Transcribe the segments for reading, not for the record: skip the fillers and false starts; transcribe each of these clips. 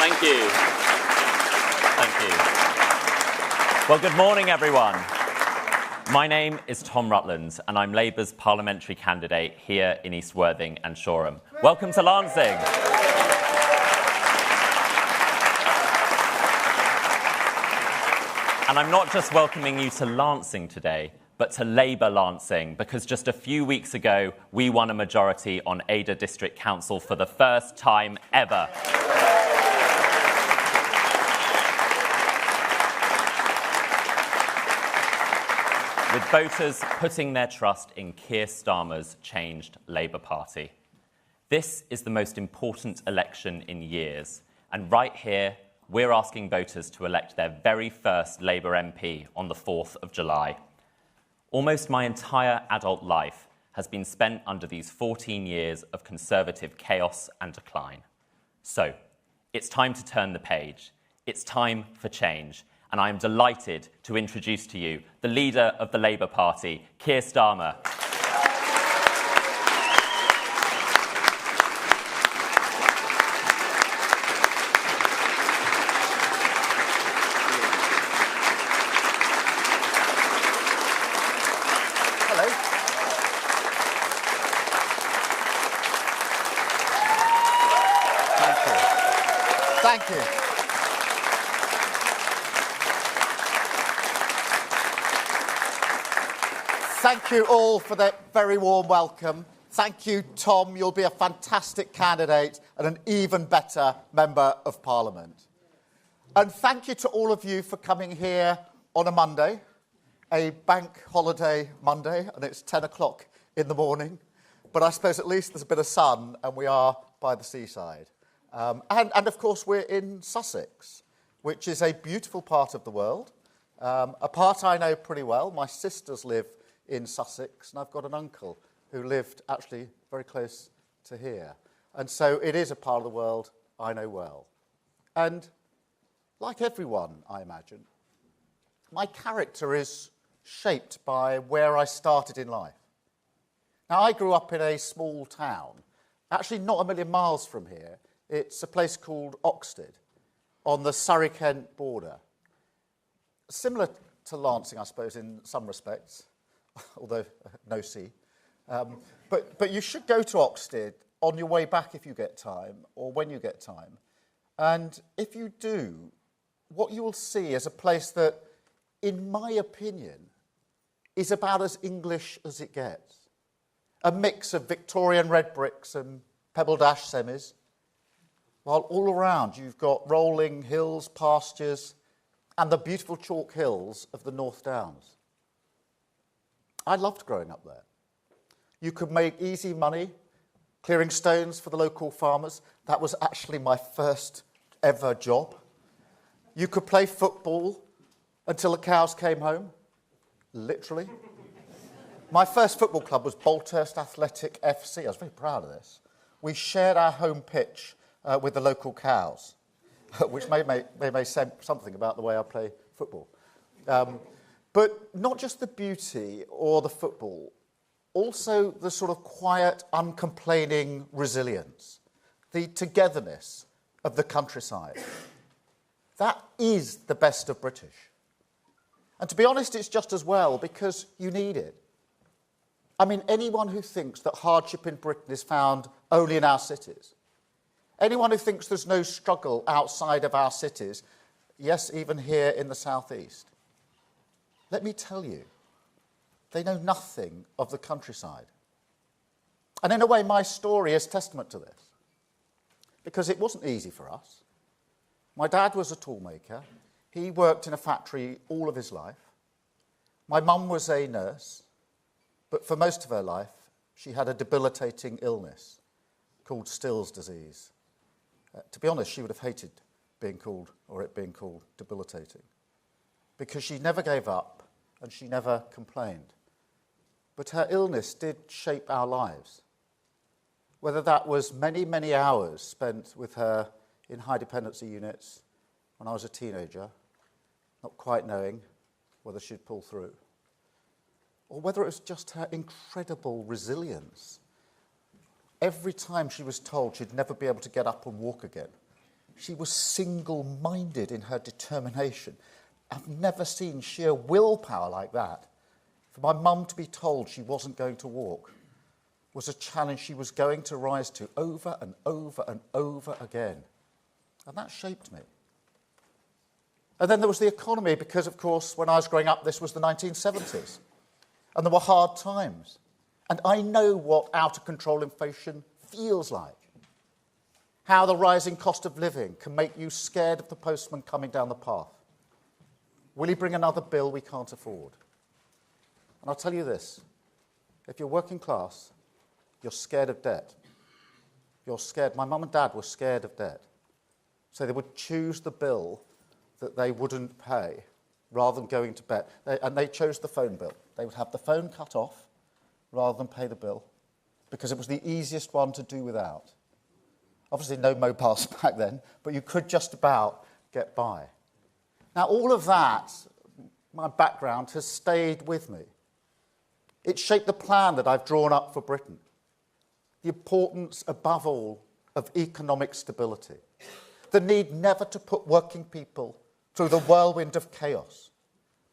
Thank you. Thank you. Well, good morning, everyone. My name is Tom Rutland, and I'm Labour's parliamentary candidate here in East Worthing and Shoreham. Welcome to Lancing. And I'm not just welcoming you to Lancing today, but to Labour Lancing, because just a few weeks ago, we won a majority on Ada District Council for the first time ever. With voters putting their trust in Keir Starmer's changed Labour Party. This is the most important election in years, and right here, we're asking voters to elect their very first Labour MP on the 4th of July. Almost my entire adult life has been spent under these 14 years of Conservative chaos and decline. So, it's time to turn the page. It's time for change. And I am delighted to introduce to you the leader of the Labour Party, Keir Starmer. Hello. Thank you. Thank you. Thank you all for that very warm welcome. Thank you, Tom. You'll be a fantastic candidate and an even better Member of Parliament. And thank you to all of you for coming here on a Monday, a bank holiday Monday, and it's 10 o'clock in the morning. But I suppose at least there's a bit of sun and we are by the seaside. And of course, we're in Sussex, which is a beautiful part of the world, a part I know pretty well. My sisters live in Sussex, and I've got an uncle who lived actually very close to here. And so it is a part of the world I know well. And like everyone, I imagine, my character is shaped by where I started in life. Now, I grew up in a small town, actually not a million miles from here. It's a place called Oxted, on the Surrey-Kent border. Similar to Lancing, I suppose, in some respects, although no sea. But you should go to Oxted on your way back if you get time, or when you get time. And if you do, what you will see is a place that, in my opinion, is about as English as it gets. A mix of Victorian red bricks and pebble dash semis, while all around you've got rolling hills, pastures, and the beautiful chalk hills of the North Downs. I loved growing up there. You could make easy money clearing stones for the local farmers. That was actually my first ever job. You could play football until the cows came home, literally. My first football club was Bolthurst Athletic FC. I was very proud of this. We shared our home pitch with the local cows, which may say something about the way I play football. But not just the beauty or the football, also the sort of quiet, uncomplaining resilience, the togetherness of the countryside. That is the best of British. And to be honest, it's just as well because you need it. I mean, anyone who thinks that hardship in Britain is found only in our cities, anyone who thinks there's no struggle outside of our cities, yes, even here in the southeast, let me tell you, they know nothing of the countryside. And in a way, my story is testament to this, because it wasn't easy for us. My dad was a toolmaker. He worked in a factory all of his life. My mum was a nurse, but for most of her life, she had a debilitating illness called Still's disease. To be honest, she would have hated being called debilitating, because she never gave up and she never complained. But her illness did shape our lives. Whether that was many, many hours spent with her in high dependency units when I was a teenager, not quite knowing whether she'd pull through, or whether it was just her incredible resilience. Every time she was told she'd never be able to get up and walk again, She was single-minded in her determination. I've never seen sheer willpower like that. For my mum to be told she wasn't going to walk was a challenge she was going to rise to over and over and over again. And that shaped me. And then there was the economy, because, of course, when I was growing up, this was the 1970s. And there were hard times. And I know what out-of-control inflation feels like. How the rising cost of living can make you scared of the postman coming down the path. Will he bring another bill we can't afford? And I'll tell you this. If you're working class, you're scared of debt. You're scared. My mum and dad were scared of debt. So they would choose the bill that they wouldn't pay rather than going to bed. And they chose the phone bill. They would have the phone cut off rather than pay the bill because it was the easiest one to do without. Obviously no mobiles back then, but you could just about get by. Now all of that, my background, has stayed with me. It shaped the plan that I've drawn up for Britain. The importance, above all, of economic stability. The need never to put working people through the whirlwind of chaos.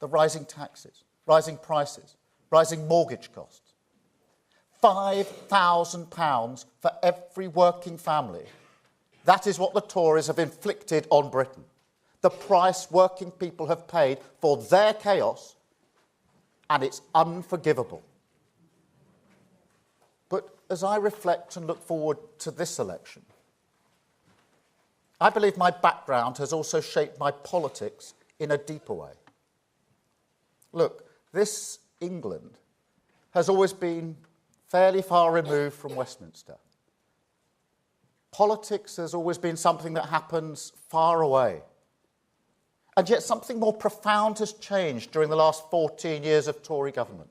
The rising taxes, rising prices, rising mortgage costs. £5,000 for every working family. That is what the Tories have inflicted on Britain. The price working people have paid for their chaos, and it's unforgivable. But as I reflect and look forward to this election, I believe my background has also shaped my politics in a deeper way. Look, this England has always been fairly far removed from Westminster. Politics has always been something that happens far away. And yet something more profound has changed during the last 14 years of Tory government.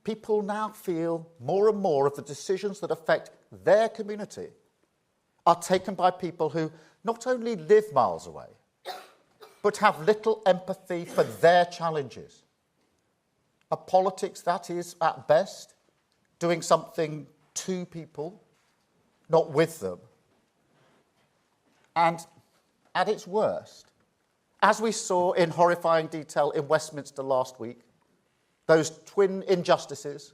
People now feel more and more of the decisions that affect their community are taken by people who not only live miles away, but have little empathy for their challenges. A politics that is, at best, doing something to people, not with them. And at its worst, as we saw in horrifying detail in Westminster last week, those twin injustices,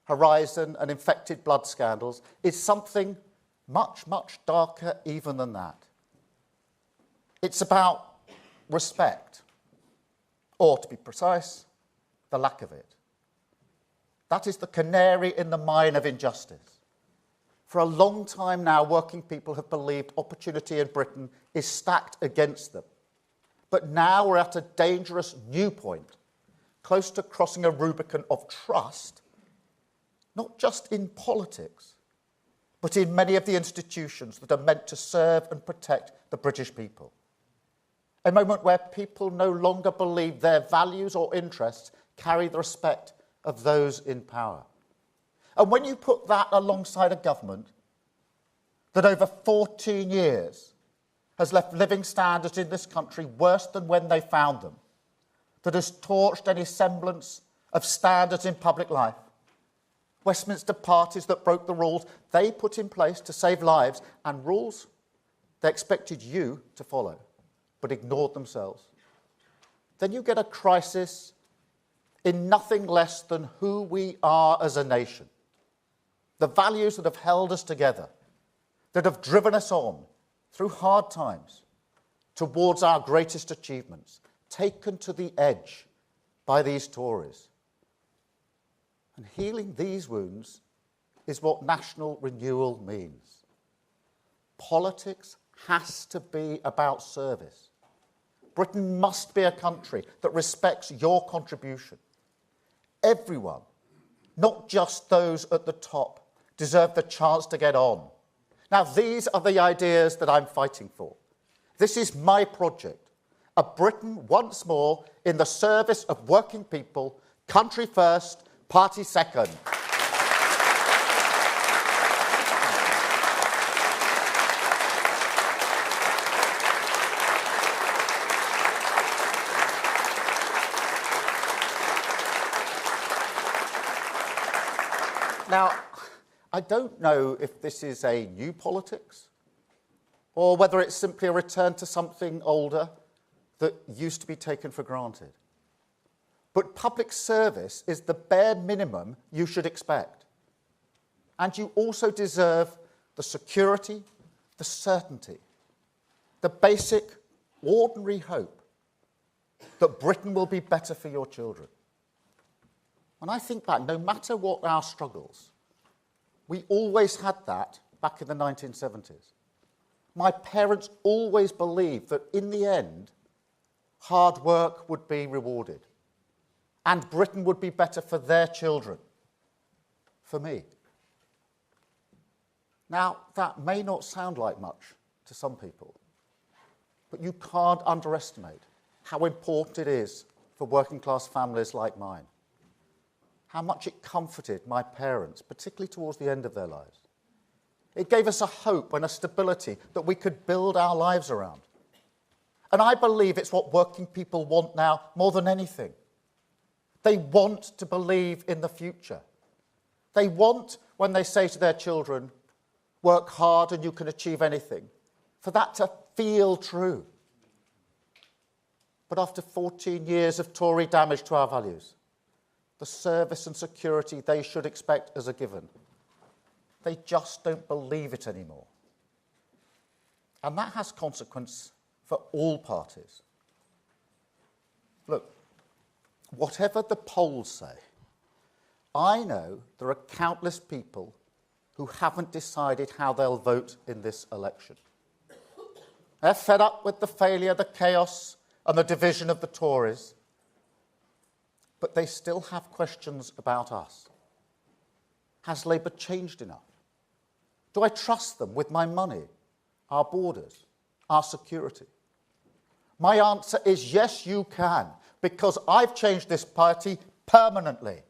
Horizon and infected blood scandals, is something much, much darker even than that. It's about respect, or to be precise, the lack of it. That is the canary in the mine of injustice. For a long time now, working people have believed opportunity in Britain is stacked against them. But now we're at a dangerous new point, close to crossing a Rubicon of trust, not just in politics, but in many of the institutions that are meant to serve and protect the British people. A moment where people no longer believe their values or interests carry the respect of those in power. And when you put that alongside a government that over 14 years has left living standards in this country worse than when they found them, that has torched any semblance of standards in public life, Westminster parties that broke the rules they put in place to save lives, and rules they expected you to follow, but ignored themselves, then you get a crisis in nothing less than who we are as a nation. The values that have held us together, that have driven us on through hard times towards our greatest achievements, taken to the edge by these Tories. And healing these wounds is what national renewal means. Politics has to be about service. Britain must be a country that respects your contribution. Everyone, not just those at the top, deserve the chance to get on. Now, these are the ideas that I'm fighting for. This is my project. A Britain once more in the service of working people, country first, party second. Now, I don't know if this is a new politics or whether it's simply a return to something older that used to be taken for granted. But public service is the bare minimum you should expect. And you also deserve the security, the certainty, the basic, ordinary hope that Britain will be better for your children. When I think back, no matter what our struggles, we always had that back in the 1970s. My parents always believed that in the end, hard work would be rewarded and Britain would be better for their children, for me. Now, that may not sound like much to some people, but you can't underestimate how important it is for working class families like mine, how much it comforted my parents, particularly towards the end of their lives. It gave us a hope and a stability that we could build our lives around. And I believe it's what working people want now more than anything. They want to believe in the future. They want, when they say to their children, work hard and you can achieve anything, for that to feel true. But after 14 years of Tory damage to our values, the service and security they should expect as a given, they just don't believe it anymore. And that has consequence for all parties. Look, whatever the polls say, I know there are countless people who haven't decided how they'll vote in this election. They're fed up with the failure, the chaos, and the division of the Tories. But they still have questions about us. Has Labour changed enough? Do I trust them with my money, our borders, our security? My answer is yes, you can, because I've changed this party permanently.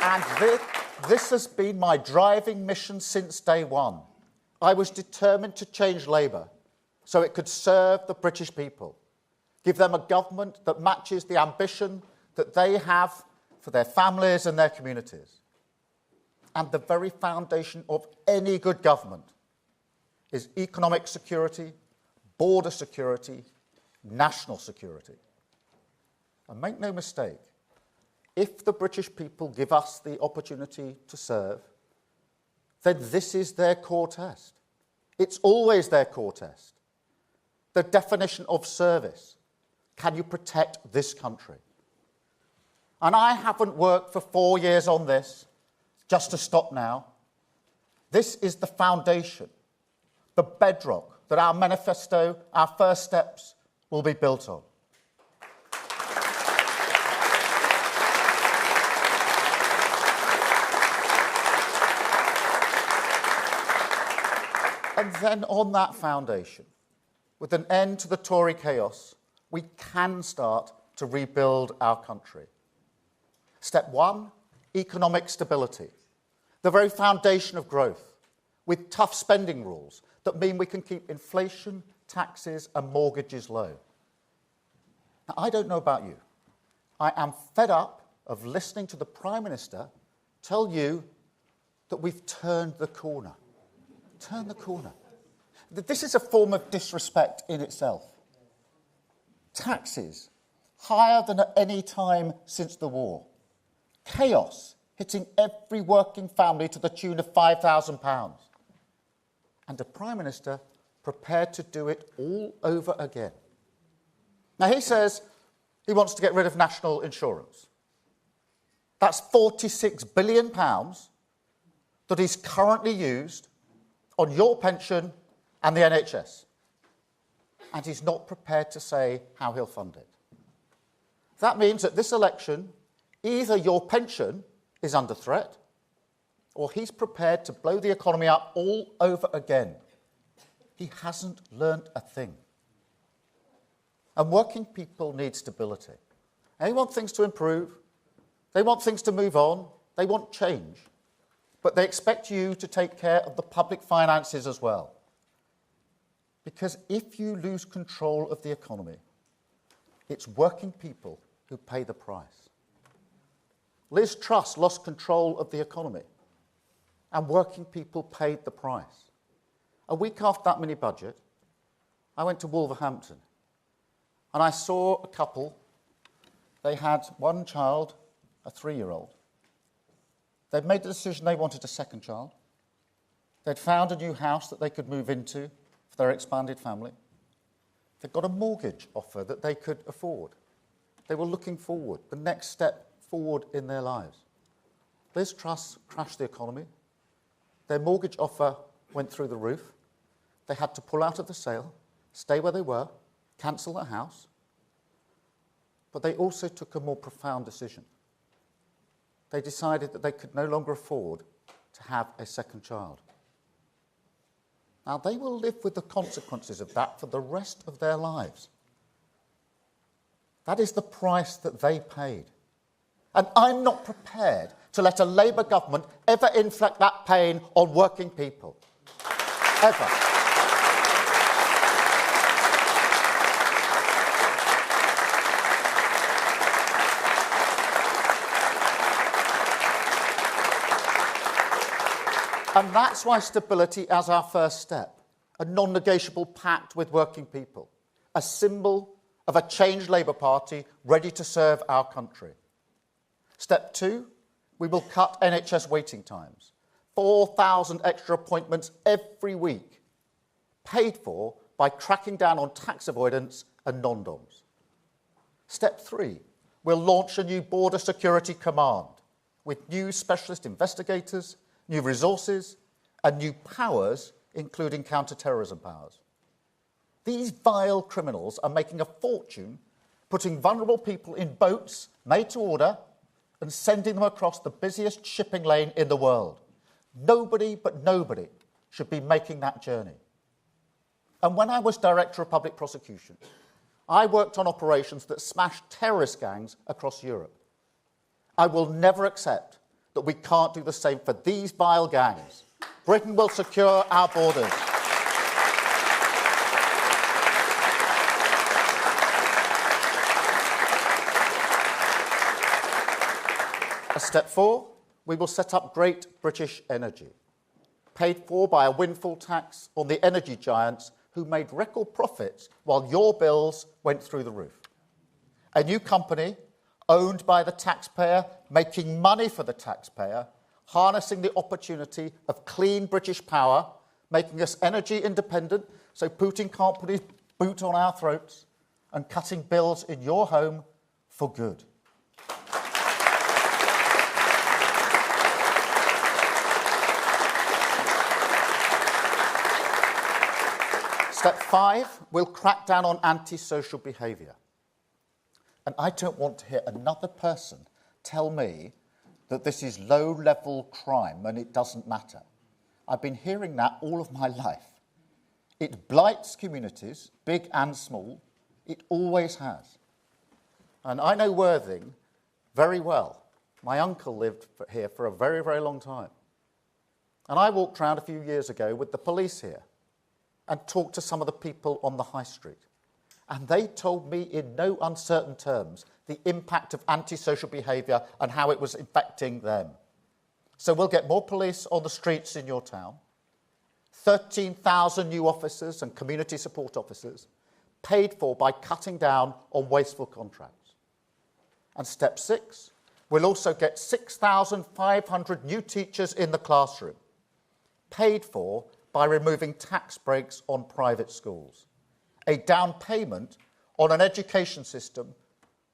And this has been my driving mission since day one. I was determined to change Labour so it could serve the British people, give them a government that matches the ambition that they have for their families and their communities. And the very foundation of any good government is economic security, border security, national security. And make no mistake, if the British people give us the opportunity to serve, then this is their core test. It's always their core test. The definition of service. Can you protect this country? And I haven't worked for 4 years on this just to stop now. This is the foundation, the bedrock that our manifesto, our first steps, will be built on. And then on that foundation, with an end to the Tory chaos, we can start to rebuild our country. Step one, economic stability, the very foundation of growth, with tough spending rules that mean we can keep inflation, taxes and mortgages low. Now, I don't know about you. I am fed up of listening to the Prime Minister tell you that we've turned the corner. Turn the corner. This is a form of disrespect in itself. Taxes, higher than at any time since the war. Chaos, hitting every working family to the tune of £5,000. And a Prime Minister prepared to do it all over again. Now, he says he wants to get rid of national insurance. That's £46 billion that is currently used on your pension and the NHS. And he's not prepared to say how he'll fund it. That means that this election, either your pension is under threat, or he's prepared to blow the economy up all over again. He hasn't learnt a thing. And working people need stability. They want things to improve. They want things to move on. They want change. But they expect you to take care of the public finances as well. Because if you lose control of the economy, it's working people who pay the price. Liz Truss lost control of the economy, and working people paid the price. A week after that mini-budget, I went to Wolverhampton, and I saw a couple. They had one child, a 3-year-old. They'd made the decision they wanted a second child. They'd found a new house that they could move into for their expanded family. They'd got a mortgage offer that they could afford. They were looking forward, the next step forward in their lives. Liz Truss crashed the economy. Their mortgage offer went through the roof. They had to pull out of the sale, stay where they were, cancel their house. But they also took a more profound decision. They decided that they could no longer afford to have a second child. Now, they will live with the consequences of that for the rest of their lives. That is the price that they paid. And I'm not prepared to let a Labour government ever inflict that pain on working people. Ever. And that's why stability is our first step, a non-negotiable pact with working people, a symbol of a changed Labour Party ready to serve our country. Step 2, we will cut NHS waiting times, 4,000 extra appointments every week, paid for by cracking down on tax avoidance and non-doms. Step 3, we'll launch a new border security command with new specialist investigators, new resources, and new powers, including counter-terrorism powers. These vile criminals are making a fortune putting vulnerable people in boats made to order and sending them across the busiest shipping lane in the world. Nobody but nobody should be making that journey. And when I was Director of Public Prosecution, I worked on operations that smashed terrorist gangs across Europe. I will never accept that we can't do the same for these vile gangs. Britain will secure our borders. As step 4, we will set up Great British Energy, paid for by a windfall tax on the energy giants who made record profits while your bills went through the roof. A new company owned by the taxpayer, making money for the taxpayer, harnessing the opportunity of clean British power, making us energy independent so Putin can't put his boot on our throats, and cutting bills in your home for good. Step 5, we'll crack down on antisocial behaviour. And I don't want to hear another person tell me that this is low-level crime and it doesn't matter. I've been hearing that all of my life. It blights communities, big and small. It always has. And I know Worthing very well. My uncle lived here for a very, very long time. And I walked around a few years ago with the police here and talked to some of the people on the high street. And they told me in no uncertain terms the impact of antisocial behaviour and how it was affecting them. So we'll get more police on the streets in your town, 13,000 new officers and community support officers, paid for by cutting down on wasteful contracts. And step 6, we'll also get 6,500 new teachers in the classroom, paid for by removing tax breaks on private schools. A down payment on an education system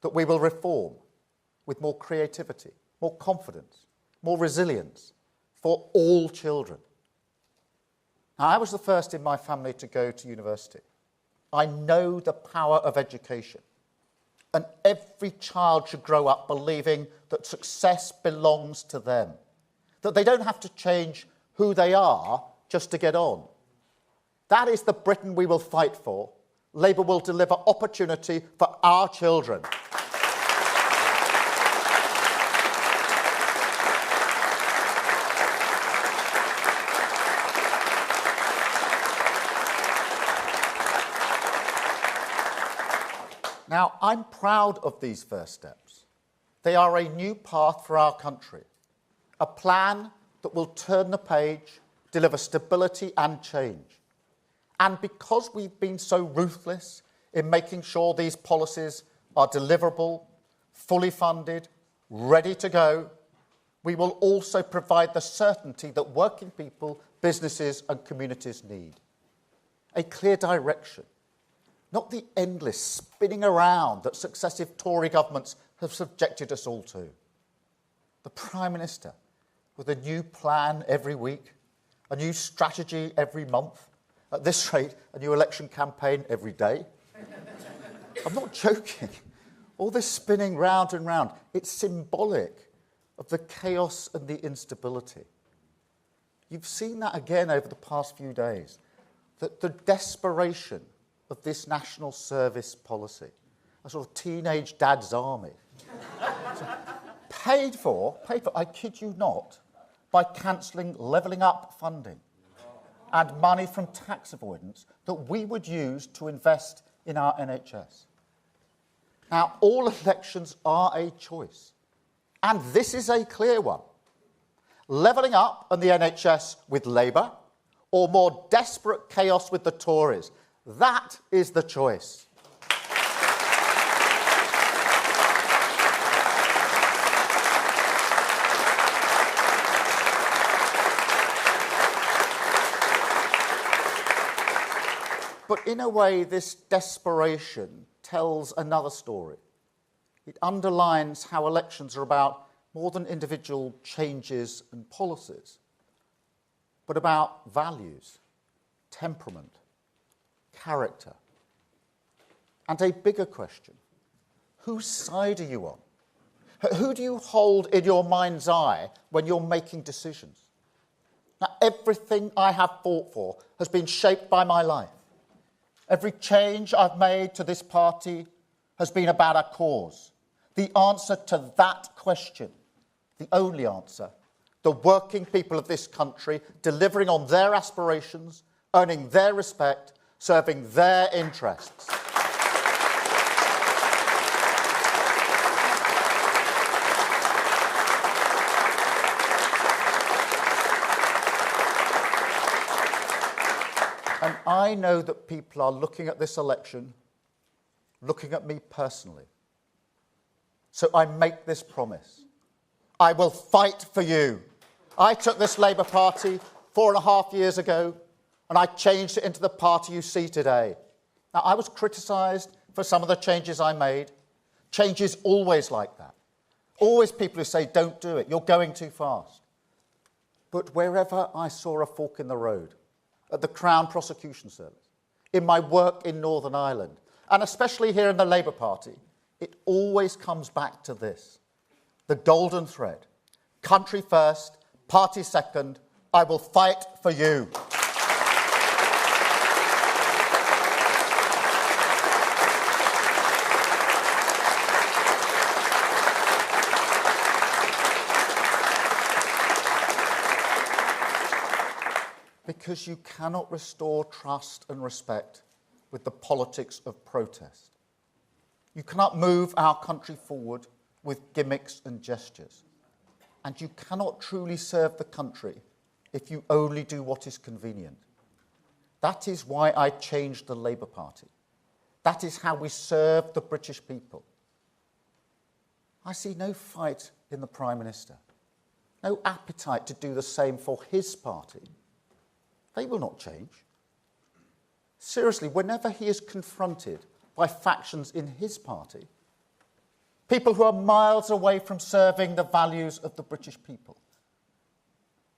that we will reform with more creativity, more confidence, more resilience for all children. Now, I was the first in my family to go to university. I know the power of education. And every child should grow up believing that success belongs to them, that they don't have to change who they are just to get on. That is the Britain we will fight for. Labour will deliver opportunity for our children. Now, I'm proud of these first steps. They are a new path for our country, a plan that will turn the page, deliver stability and change. And because we've been so ruthless in making sure these policies are deliverable, fully funded, ready to go, we will also provide the certainty that working people, businesses and communities need. A clear direction, not the endless spinning around that successive Tory governments have subjected us all to. The Prime Minister, with a new plan every week, a new strategy every month, at this rate, a new election campaign every day. I'm not joking. All this spinning round and round, it's symbolic of the chaos and the instability. You've seen that again over the past few days, that the desperation of this national service policy, a sort of teenage dad's army, paid for, I kid you not, by cancelling levelling up funding and money from tax avoidance that we would use to invest in our NHS. Now, all elections are a choice, and this is a clear one. Levelling up and the NHS with Labour, or more desperate chaos with the Tories. That is the choice. But in a way, this desperation tells another story. It underlines how elections are about more than individual changes and policies, but about values, temperament, character. And a bigger question, whose side are you on? Who do you hold in your mind's eye when you're making decisions? Now, everything I have fought for has been shaped by my life. Every change I've made to this party has been about a cause. The answer to that question, the only answer, the working people of this country delivering on their aspirations, earning their respect, serving their interests. And I know that people are looking at this election, looking at me personally. So I make this promise. I will fight for you. I took this Labour Party 4.5 years ago, and I changed it into the party you see today. Now, I was criticised for some of the changes I made. Change is always like that. Always people who say, don't do it, you're going too fast. But wherever I saw a fork in the road, at the Crown Prosecution Service, in my work in Northern Ireland, and especially here in the Labour Party, it always comes back to this. The golden thread. Country first, party second, I will fight for you. Because you cannot restore trust and respect with the politics of protest. You cannot move our country forward with gimmicks and gestures. And you cannot truly serve the country if you only do what is convenient. That is why I changed the Labour Party. That is how we serve the British people. I see no fight in the Prime Minister, no appetite to do the same for his party. They will not change. Seriously, whenever he is confronted by factions in his party, people who are miles away from serving the values of the British people,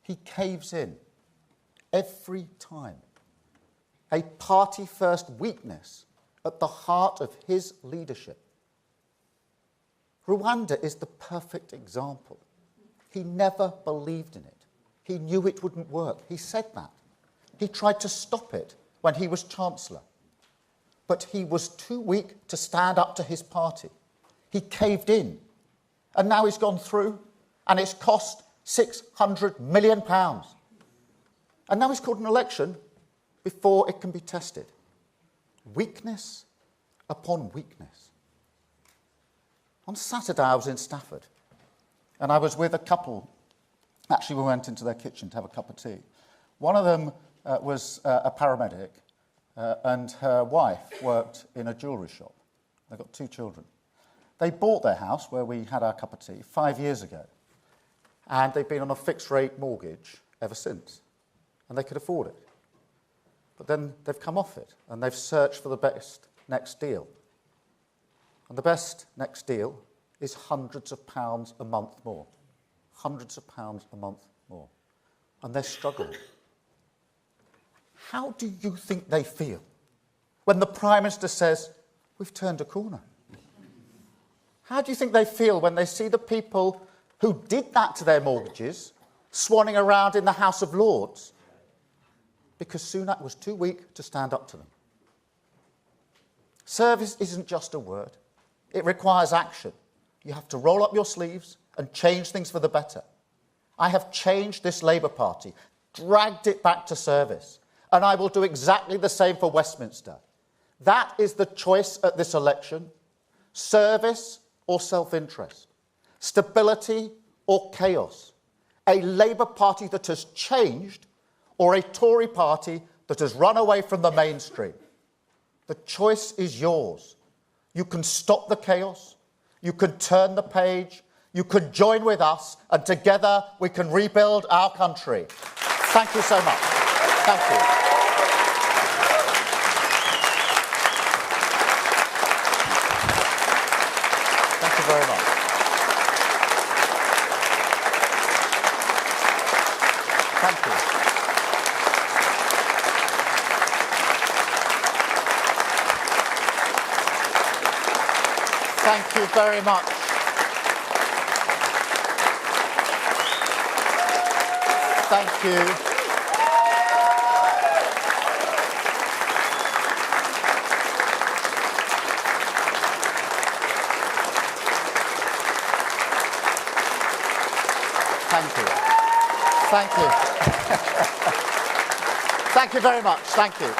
he caves in every time. A party-first weakness at the heart of his leadership. Rwanda is the perfect example. He never believed in it. He knew it wouldn't work. He said that. He tried to stop it when he was Chancellor. But he was too weak to stand up to his party. He caved in. And now he's gone through, and it's cost £600 million. And now he's called an election before it can be tested. Weakness upon weakness. On Saturday, I was in Stafford, and I was with a couple. Actually, we went into their kitchen to have a cup of tea. One of them was a paramedic, and her wife worked in a jewellery shop. They've got 2 children. They bought their house, where we had our cup of tea, 5 years ago, and they've been on a fixed-rate mortgage ever since, and they could afford it. But then they've come off it, and they've searched for the best next deal. And the best next deal is hundreds of pounds a month more. Hundreds of pounds a month more. And they're struggling. How do you think they feel when the Prime Minister says, we've turned a corner? How do you think they feel when they see the people who did that to their mortgages swanning around in the House of Lords because Sunak was too weak to stand up to them? Service isn't just a word. It requires action. You have to roll up your sleeves and change things for the better. I have changed this Labour Party, dragged it back to service, and I will do exactly the same for Westminster. That is the choice at this election: service or self-interest, stability or chaos, a Labour Party that has changed or a Tory party that has run away from the mainstream. The choice is yours. You can stop the chaos, you can turn the page, you can join with us, and together we can rebuild our country. Thank you so much. Thank you. Thank you very much. Thank you. Thank you very much. Thank you. Thank you. Thank you. Thank you very much. Thank you.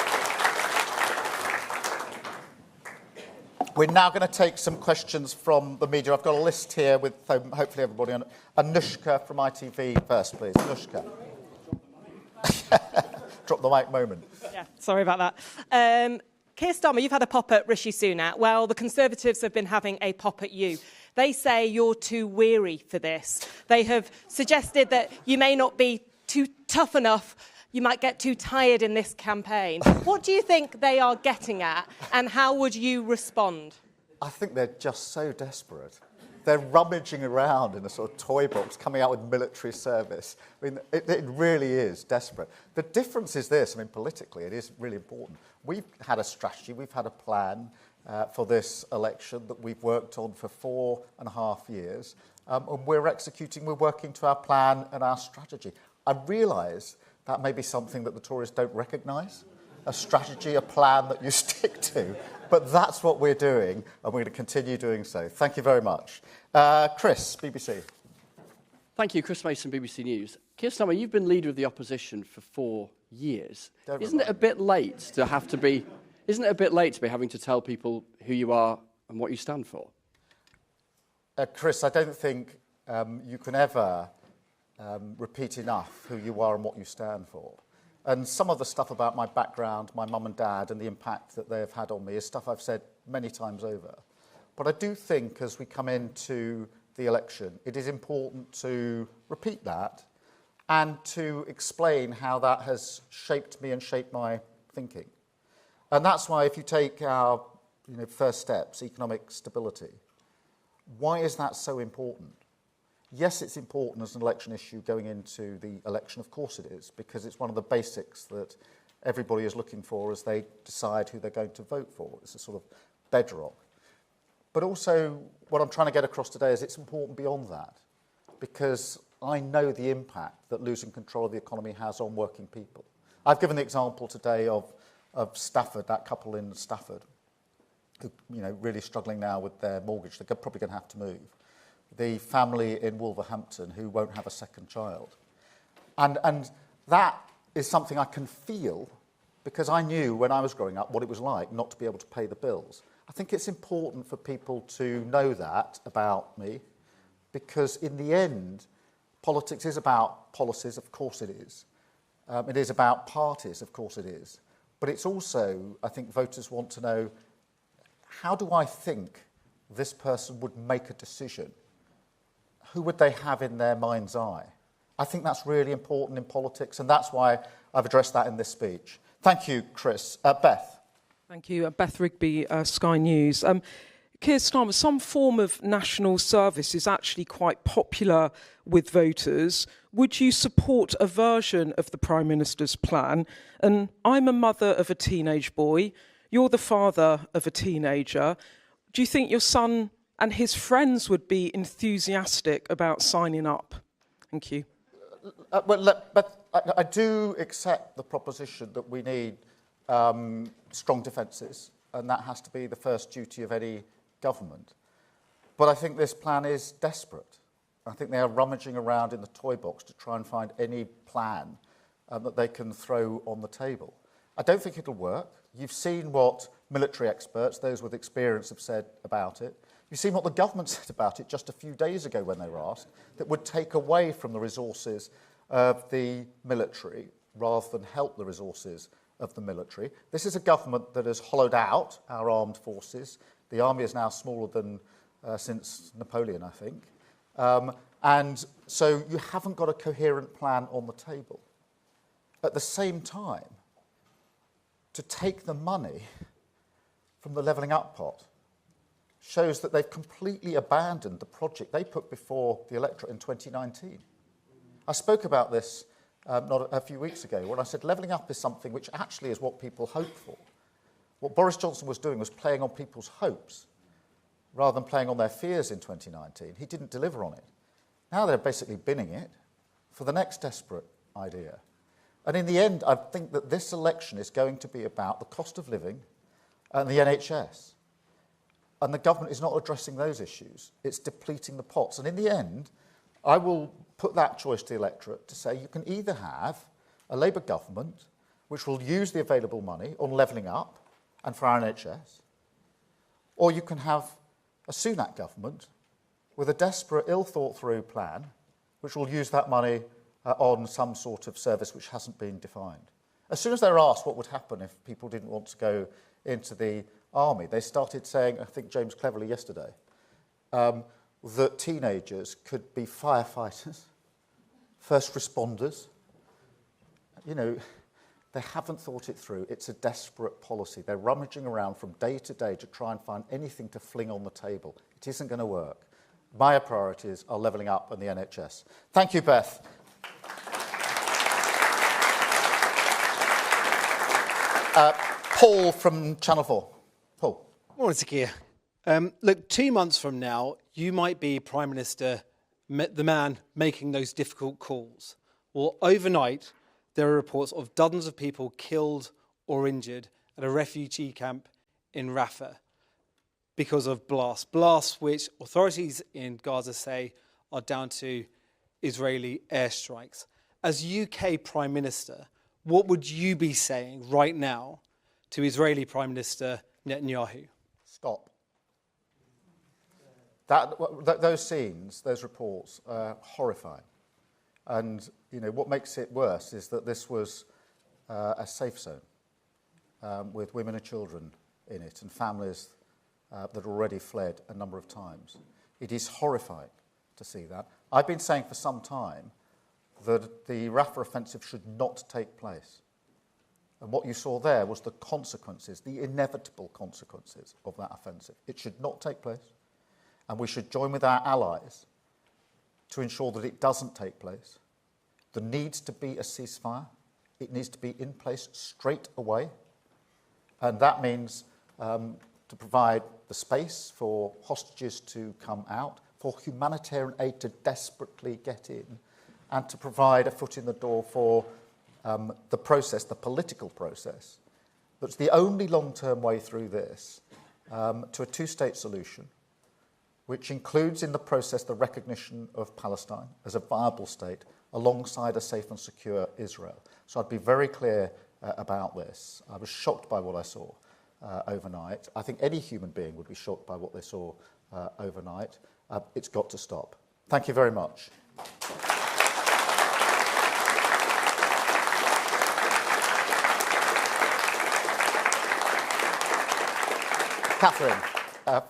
We're now going to take some questions from the media. I've got a list here with hopefully everybody on. Anushka from ITV first, please. Anushka. Drop the mic moment. Yeah, sorry about that. Keir Starmer, you've had a pop at Rishi Sunak. Well, the Conservatives have been having a pop at you. They say you're too weary for this. They have suggested that you may not be too tough enough. You might get too tired in this campaign. What do you think they are getting at, and how would you respond? I think they're just so desperate. They're rummaging around in a sort of toy box, coming out with military service. I mean, it really is desperate. The difference is this. I mean, politically, it is really important. We've had a strategy, we've had a plan for this election that we've worked on for 4.5 years. And we're executing, we're working to our plan and our strategy. I realise that may be something that the Tories don't recognise, a strategy, a plan that you stick to. But that's what we're doing, and we're going to continue doing so. Thank you very much. Chris, BBC. Thank you, Chris Mason, BBC News. Keir Starmer, you've been leader of the opposition for 4 years. Isn't it a bit late to have to be? Isn't it a bit late to be having to tell people who you are and what you stand for? Chris, I don't think you can ever repeat enough who you are and what you stand for. And some of the stuff about my background, my mum and dad, and the impact that they have had on me is stuff I've said many times over. But I do think as we come into the election, it is important to repeat that and to explain how that has shaped me and shaped my thinking. And that's why if you take our first steps, economic stability, why is that so important? Yes, it's important as an election issue going into the election. Of course it is, because it's one of the basics that everybody is looking for as they decide who they're going to vote for. It's a sort of bedrock. But also, what I'm trying to get across today is it's important beyond that, because I know the impact that losing control of the economy has on working people. I've given the example today of Stafford, that couple in Stafford, who really struggling now with their mortgage. They're probably going to have to move. The family in Wolverhampton who won't have a second child. And that is something I can feel because I knew when I was growing up what it was like not to be able to pay the bills. I think it's important for people to know that about me, because in the end, politics is about policies, of course it is. It is about parties, of course it is. But it's also, I think voters want to know, how do I think this person would make a decision? Who would they have in their mind's eye? I think that's really important in politics, and that's why I've addressed that in this speech. Thank you, Chris. Beth. Thank you. Beth Rigby, Sky News. Keir Starmer, some form of national service is actually quite popular with voters. Would you support a version of the Prime Minister's plan? And I'm a mother of a teenage boy. You're the father of a teenager. Do you think your son and his friends would be enthusiastic about signing up? Thank you. But I do accept the proposition that we need strong defences, and that has to be the first duty of any government. But I think this plan is desperate. I think they are rummaging around in the toy box to try and find any plan that they can throw on the table. I don't think it'll work. You've seen what military experts, those with experience, have said about it. You've seen what the government said about it just a few days ago when they were asked, that would take away from the resources of the military rather than help the resources of the military. This is a government that has hollowed out our armed forces. The army is now smaller than since Napoleon, I think. And so you haven't got a coherent plan on the table. At the same time, to take the money from the levelling up pot shows that they've completely abandoned the project they put before the electorate in 2019. I spoke about this not a few weeks ago when I said levelling up is something which actually is what people hope for. What Boris Johnson was doing was playing on people's hopes rather than playing on their fears in 2019. He didn't deliver on it. Now they're basically binning it for the next desperate idea. And in the end, I think that this election is going to be about the cost of living and the NHS. And the government is not addressing those issues. It's depleting the pots. And in the end, I will put that choice to the electorate to say you can either have a Labour government which will use the available money on levelling up and for our NHS, or you can have a Sunak government with a desperate, ill-thought-through plan which will use that money on some sort of service which hasn't been defined. As soon as they were asked what would happen if people didn't want to go into the army, they started saying, I think James Cleverly yesterday, that teenagers could be firefighters, first responders. You know, they haven't thought it through. It's a desperate policy. They're rummaging around from day to day to try and find anything to fling on the table. It isn't going to work. My priorities are levelling up and the NHS. Thank you, Beth. Paul from Channel 4. Paul. Morning, Keir. Look, 2 months from now, you might be Prime Minister, the man making those difficult calls. Well, overnight, there are reports of dozens of people killed or injured at a refugee camp in Rafah because of blasts which authorities in Gaza say are down to Israeli airstrikes. As UK Prime Minister, what would you be saying right now to Israeli Prime Minister Netanyahu? Stop. Those scenes, those reports are horrifying. And, you know, what makes it worse is that this was a safe zone with women and children in it and families that already fled a number of times. It is horrifying to see that. I've been saying for some time that the Rafah offensive should not take place. And what you saw there was the consequences, the inevitable consequences of that offensive. It should not take place. And we should join with our allies to ensure that it doesn't take place. There needs to be a ceasefire. It needs to be in place straight away. And that means to provide the space for hostages to come out, for humanitarian aid to desperately get in, and to provide a foot in the door for the process, the political process, that's the only long-term way through this, to a two-state solution, which includes in the process the recognition of Palestine as a viable state alongside a safe and secure Israel. So I'd be very clear about this. I was shocked by what I saw. overnight. I think any human being would be shocked by what they saw overnight. It's got to stop. Thank you very much. Catherine,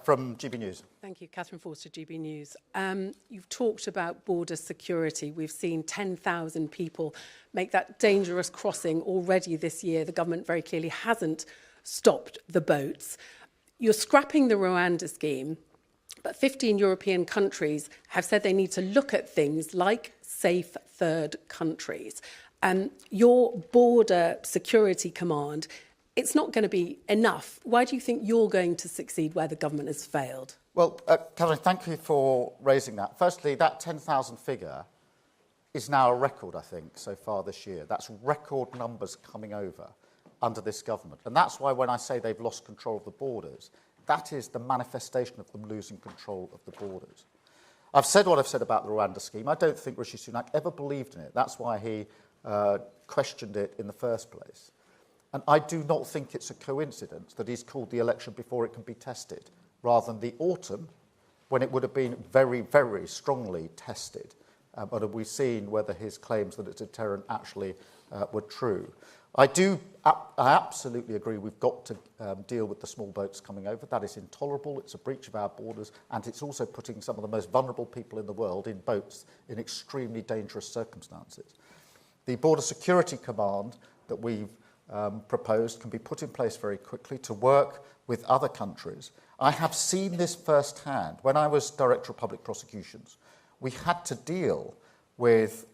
from GB News. Thank you, Catherine Forster, GB News. You've talked about border security. We've seen 10,000 people make that dangerous crossing already this year. The government very clearly hasn't stopped the boats. You're scrapping the Rwanda scheme, but 15 European countries have said they need to look at things like safe third countries. Your border security command, it's not going to be enough. Why do you think you're going to succeed where the government has failed? Well, Catherine, thank you for raising that. Firstly, that 10,000 figure is now a record, I think, so far this year. That's record numbers coming over under this government. And that's why when I say they've lost control of the borders, that is the manifestation of them losing control of the borders. I've said what I've said about the Rwanda scheme. I don't think Rishi Sunak ever believed in it. That's why he questioned it in the first place. And I do not think it's a coincidence that he's called the election before it can be tested, rather than the autumn, when it would have been very, very strongly tested. But have we seen whether his claims that it's a deterrent actually were true? I absolutely agree we've got to deal with the small boats coming over. That is intolerable. It's a breach of our borders, and it's also putting some of the most vulnerable people in the world in boats in extremely dangerous circumstances. The Border Security Command that we've proposed can be put in place very quickly to work with other countries. I have seen this firsthand. When I was Director of Public Prosecutions, we had to deal with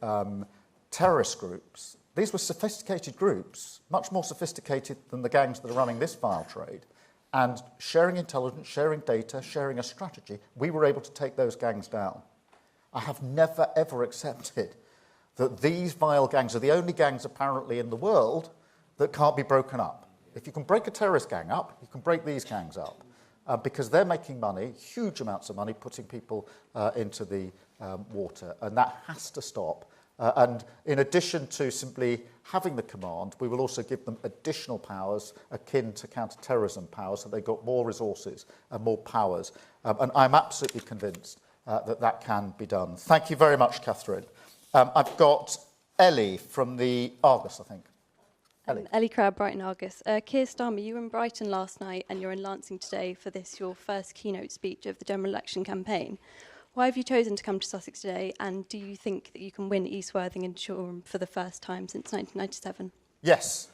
terrorist groups. These were sophisticated groups, much more sophisticated than the gangs that are running this vile trade. And sharing intelligence, sharing data, sharing a strategy, we were able to take those gangs down. I have never, ever accepted that these vile gangs are the only gangs apparently in the world that can't be broken up. If you can break a terrorist gang up, you can break these gangs up because they're making money, huge amounts of money, putting people into the water, and that has to stop. And in addition to simply having the command, we will also give them additional powers akin to counter-terrorism powers, so they've got more resources and more powers. And I'm absolutely convinced that can be done. Thank you very much, Catherine. I've got Ellie from the Argus, I think. Ellie Crowd, Brighton Argus. Keir Starmer, you were in Brighton last night and you're in Lancing today for this, your first keynote speech of the general election campaign. Why have you chosen to come to Sussex today, and do you think that you can win East Worthing and Shoreham for the first time since 1997? Yes.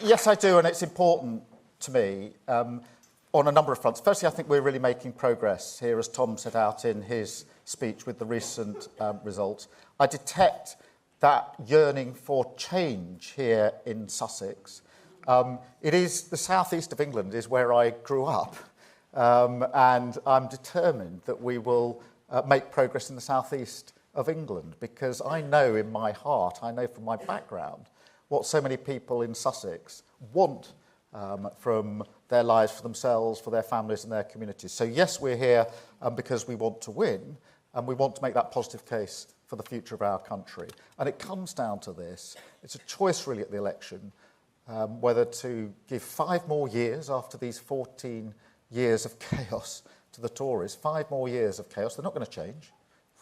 Yes, I do, and it's important to me on a number of fronts. Firstly, I think we're really making progress here, as Tom set out in his speech with the recent results. I detect that yearning for change here in Sussex. It is the southeast of England is where I grew up, and I'm determined that we will make progress in the southeast of England, because I know in my heart, I know from my background, what so many people in Sussex want from their lives, for themselves, for their families and their communities. So yes, we're here because we want to win, and we want to make that positive case for the future of our country. And it comes down to this. It's a choice really at the election, whether to give 5 more years after these 14 years of chaos to the Tories, 5 more years of chaos. They're not going to change.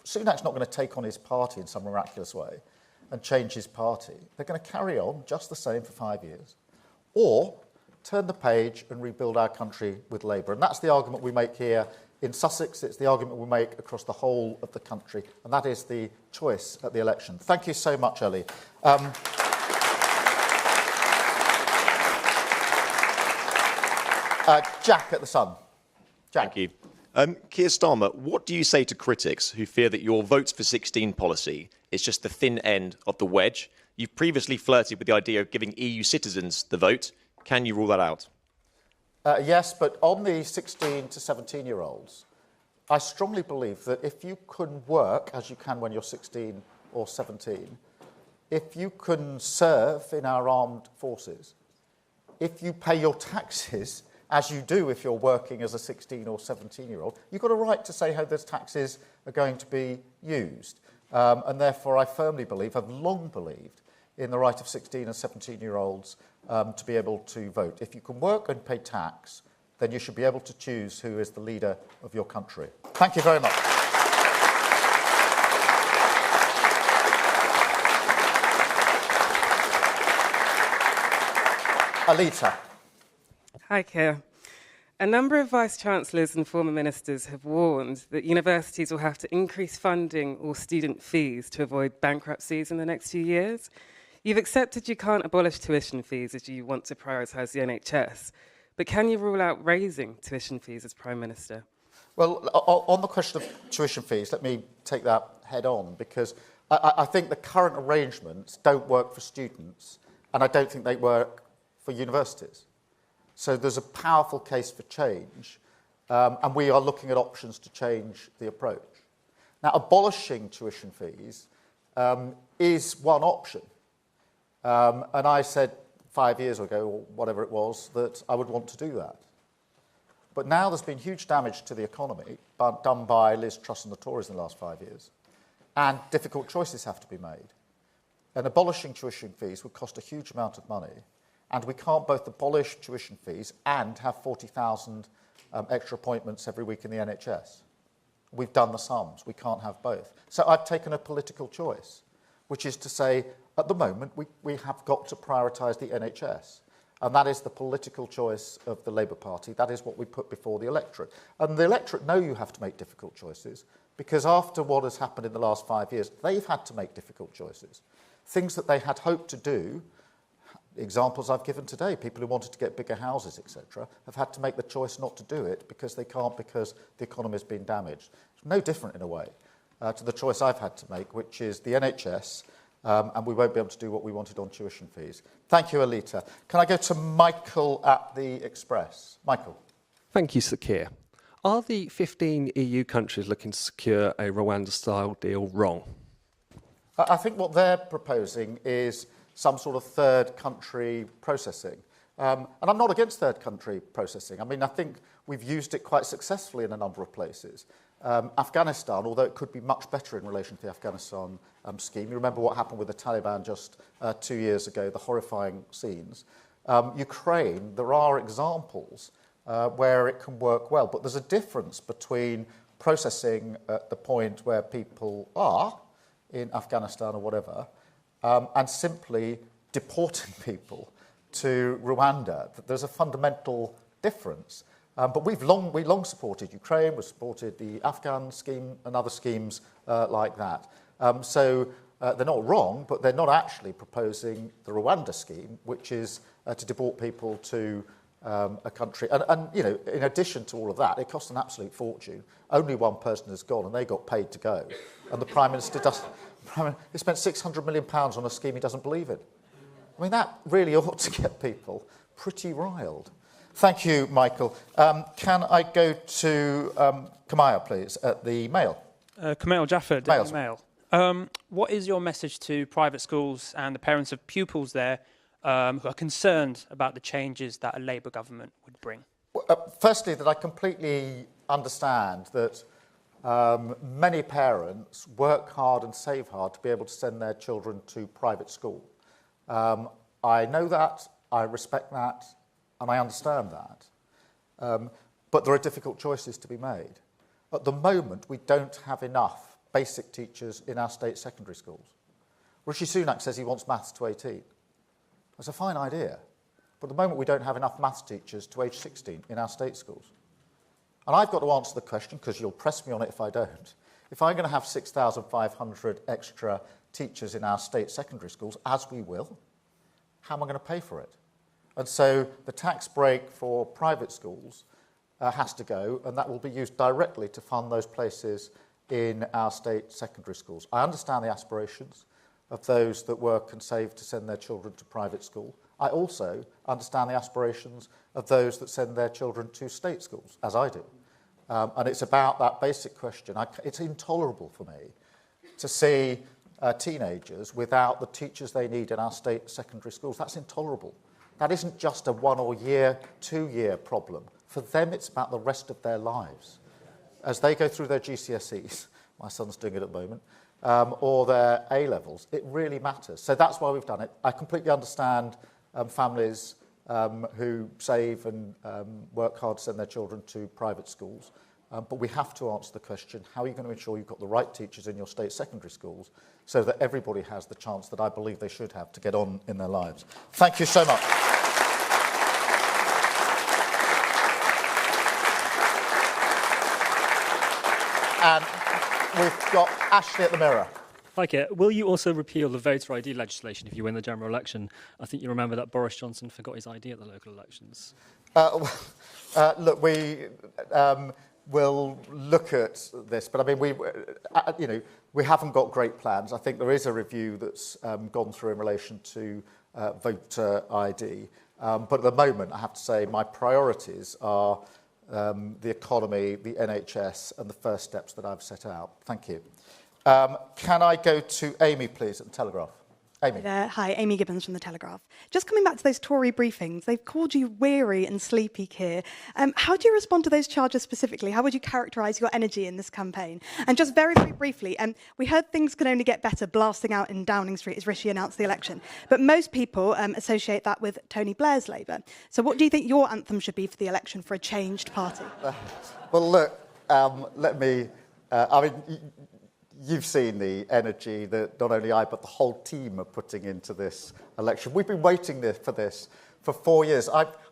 Sunak's not going to take on his party in some miraculous way and change his party. They're going to carry on just the same for 5 years, or turn the page and rebuild our country with Labour. And that's the argument we make here in Sussex. It's the argument we make across the whole of the country, and that is the choice at the election. Thank you so much, Ellie. Jack at the Sun. Jack. Thank you. Keir Starmer, what do you say to critics who fear that your votes for 16 policy is just the thin end of the wedge? You've previously flirted with the idea of giving EU citizens the vote. Can you rule that out? Yes, but on the 16 to 17-year-olds, I strongly believe that if you can work, as you can when you're 16 or 17, if you can serve in our armed forces, if you pay your taxes as you do if you're working as a 16 or 17-year-old, you've got a right to say how those taxes are going to be used. And therefore, I firmly believe, I've long believed, in the right of 16 and 17-year-olds to be able to vote. If you can work and pay tax, then you should be able to choose who is the leader of your country. Thank you very much. Alita. Hi, Keir. A number of vice-chancellors and former ministers have warned that universities will have to increase funding or student fees to avoid bankruptcies in the next few years. You've accepted you can't abolish tuition fees as you want to prioritise the NHS, but can you rule out raising tuition fees as Prime Minister? Well, on the question of tuition fees, let me take that head on, because I think the current arrangements don't work for students, and I don't think they work for universities. So there's a powerful case for change, and we are looking at options to change the approach. Now, abolishing tuition fees is one option. And I said 5 years ago, or whatever it was, that I would want to do that. But now there's been huge damage to the economy done by Liz Truss and the Tories in the last 5 years, and difficult choices have to be made. And abolishing tuition fees would cost a huge amount of money, and we can't both abolish tuition fees and have 40,000 extra appointments every week in the NHS. We've done the sums. We can't have both. So I've taken a political choice, which is to say, at the moment, we have got to prioritise the NHS. And that is the political choice of the Labour Party. That is what we put before the electorate. And the electorate know you have to make difficult choices, because after what has happened in the last 5 years, they've had to make difficult choices. Things that they had hoped to do, examples I've given today, people who wanted to get bigger houses, etc., have had to make the choice not to do it because they can't, because the economy has been damaged. It's no different, in a way, to the choice I've had to make, which is the NHS, and we won't be able to do what we wanted on tuition fees. Thank you, Alita. Can I go to Michael at the Express? Michael. Thank you, Sir Keir. Are the 15 EU countries looking to secure a Rwanda-style deal wrong? I think what they're proposing is some sort of third country processing. And I'm not against third country processing. I mean, I think we've used it quite successfully in a number of places. Afghanistan, although it could be much better in relation to the Afghanistan scheme. You remember what happened with the Taliban just 2 years ago, the horrifying scenes. Ukraine, there are examples where it can work well, but there's a difference between processing at the point where people are in Afghanistan or whatever, and simply deporting people to Rwanda. There's a fundamental difference. But we long supported Ukraine, we've supported the Afghan scheme and other schemes like that. So they're not wrong, but they're not actually proposing the Rwanda scheme, which is to deport people to a country. And, you know, in addition to all of that, it costs an absolute fortune. Only one person has gone, and they got paid to go. And the Prime Minister he spent £600 million on a scheme he doesn't believe in. I mean, that really ought to get people pretty riled. Thank you, Michael. Can I go to Kamaya, please, at the Mail? Kamal Jaffer, Daily Mail. What is your message to private schools and the parents of pupils there who are concerned about the changes that a Labour government would bring? Well, firstly, that I completely understand that many parents work hard and save hard to be able to send their children to private school. I know that, I respect that, and I understand that. But there are difficult choices to be made. At the moment, we don't have enough basic teachers in our state secondary schools. Rishi Sunak says he wants maths to 18. That's a fine idea. But at the moment, we don't have enough maths teachers to age 16 in our state schools. And I've got to answer the question, because you'll press me on it if I don't. If I'm going to have 6,500 extra teachers in our state secondary schools, as we will, how am I going to pay for it? And so the tax break for private schools has to go, and that will be used directly to fund those places in our state secondary schools. I understand the aspirations of those that work and save to send their children to private school. I also understand the aspirations of those that send their children to state schools, as I do. And it's about that basic question. It's intolerable for me to see teenagers without the teachers they need in our state secondary schools. That's intolerable. That isn't just a 1 or 2 year problem. For them, it's about the rest of their lives. As they go through their GCSEs, my son's doing it at the moment, or their A-levels, it really matters. So that's why we've done it. I completely understand families who save and work hard to send their children to private schools. But we have to answer the question, how are you going to ensure you've got the right teachers in your state secondary schools so that everybody has the chance that I believe they should have to get on in their lives? Thank you so much. And we've got Ashley at the mirror. Hi, Keir. Will you also repeal the voter ID legislation if you win the general election? I think you remember that Boris Johnson forgot his ID at the local elections. Look, we will look at this, but I mean, we haven't got great plans. I think there is a review that's gone through in relation to voter ID. But at the moment, I have to say, my priorities are the economy, the NHS, and the first steps that I've set out. Thank you. Can I go to Amy, please, at the Telegraph? Amy. Hi, Amy Gibbons from the Telegraph. Just coming back to those Tory briefings, they've called you weary and sleepy, Keir. How do you respond to those charges specifically? How would you characterise your energy in this campaign? And just very, very briefly, we heard things can only get better blasting out in Downing Street as Rishi announced the election. But most people associate that with Tony Blair's Labour. So what do you think your anthem should be for the election for a changed party? Well, look, let me... You've seen the energy that not only I, but the whole team are putting into this election. We've been waiting for this for 4 years.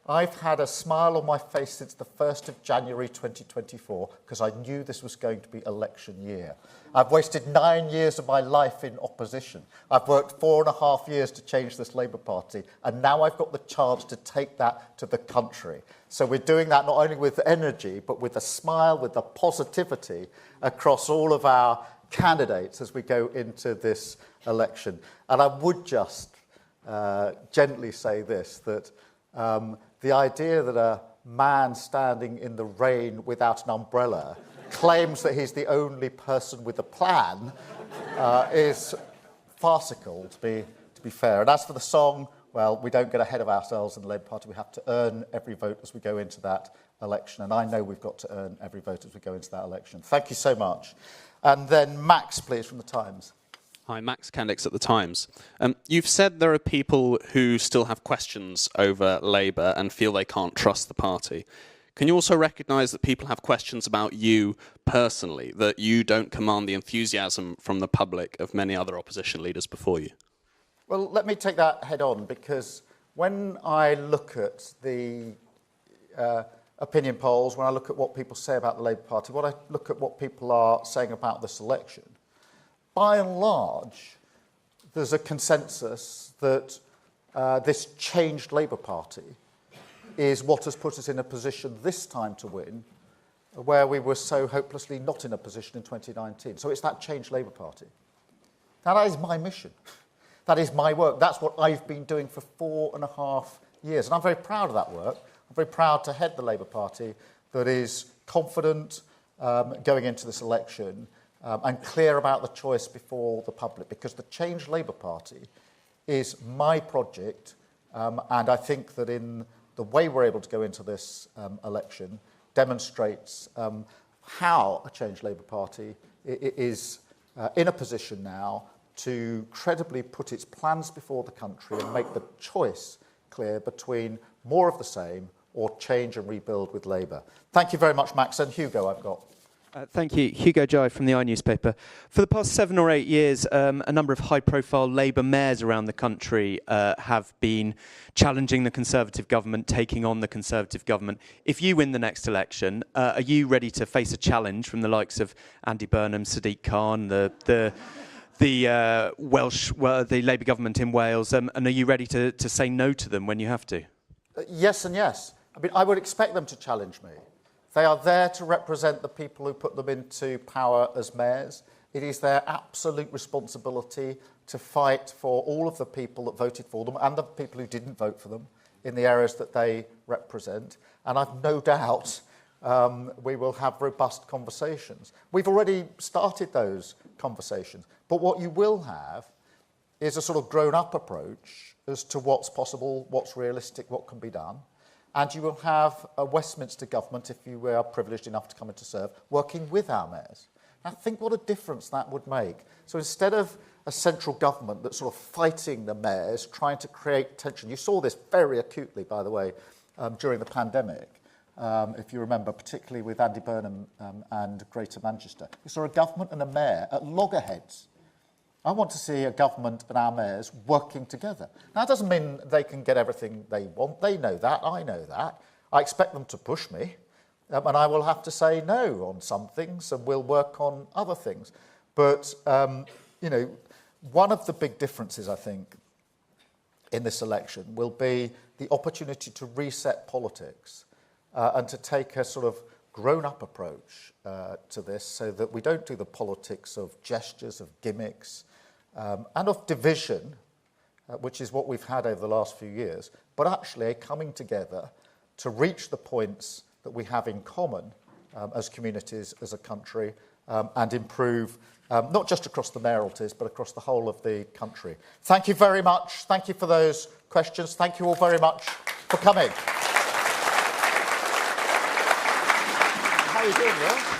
I've had a smile on my face since the 1st of January 2024 because I knew this was going to be election year. I've wasted 9 years of my life in opposition. I've worked 4.5 years to change this Labour Party, and now I've got the chance to take that to the country. So we're doing that not only with energy, but with a smile, with the positivity across all of our candidates as we go into this election. And I would just gently say this, that the idea that a man standing in the rain without an umbrella claims that he's the only person with a plan is farcical, to be fair. And as for the song, well, we don't get ahead of ourselves in the Labour Party. We have to earn every vote as we go into that election. And I know we've got to earn every vote as we go into that election. Thank you so much. And then Max, please, from The Times. Hi, Max Kendix at The Times. You've said there are people who still have questions over Labour and feel they can't trust the party. Can you also recognise that people have questions about you personally, that you don't command the enthusiasm from the public of many other opposition leaders before you? Well, let me take that head on, because when I look at the opinion polls, when I look at what people say about the Labour Party, when I look at what people are saying about this election, by and large, there's a consensus that this changed Labour Party is what has put us in a position this time to win, where we were so hopelessly not in a position in 2019. So it's that changed Labour Party. Now, that is my mission. That is my work. That's what I've been doing for 4.5 years. And I'm very proud of that work. I'm very proud to head the Labour Party that is confident going into this election and clear about the choice before the public, because the Change Labour Party is my project, and I think that in the way we're able to go into this election demonstrates how a Change Labour Party is in a position now to credibly put its plans before the country and make the choice clear between more of the same or change and rebuild with Labour. Thank you very much, Max. And Hugo, I've got. Thank you. Hugo Jai from the iNewspaper. For the past 7 or 8 years, a number of high-profile Labour mayors around the country have been challenging the Conservative government, taking on the Conservative government. If you win the next election, are you ready to face a challenge from the likes of Andy Burnham, Sadiq Khan, the Labour government in Wales, and are you ready to say no to them when you have to? Yes and yes. I mean, I would expect them to challenge me. They are there to represent the people who put them into power as mayors. It is their absolute responsibility to fight for all of the people that voted for them and the people who didn't vote for them in the areas that they represent. And I've no doubt we will have robust conversations. We've already started those conversations. But what you will have is a sort of grown-up approach as to what's possible, what's realistic, what can be done. And you will have a Westminster government, if you were privileged enough to come in to serve, working with our mayors. Now, think what a difference that would make. So instead of a central government that's sort of fighting the mayors, trying to create tension. You saw this very acutely, by the way, during the pandemic, if you remember, particularly with Andy Burnham and Greater Manchester. You saw a government and a mayor at loggerheads. I want to see a government and our mayors working together. Now, that doesn't mean they can get everything they want. They know that. I know that. I expect them to push me. And I will have to say no on some things, and we'll work on other things. But, you know, one of the big differences, I think, in this election will be the opportunity to reset politics and to take a sort of grown-up approach to this so that we don't do the politics of gestures, of gimmicks, and of division, which is what we've had over the last few years, but actually coming together to reach the points that we have in common as communities, as a country, and improve not just across the mayoralties, but across the whole of the country. Thank you very much. Thank you for those questions. Thank you all very much for coming. How are you doing, Will?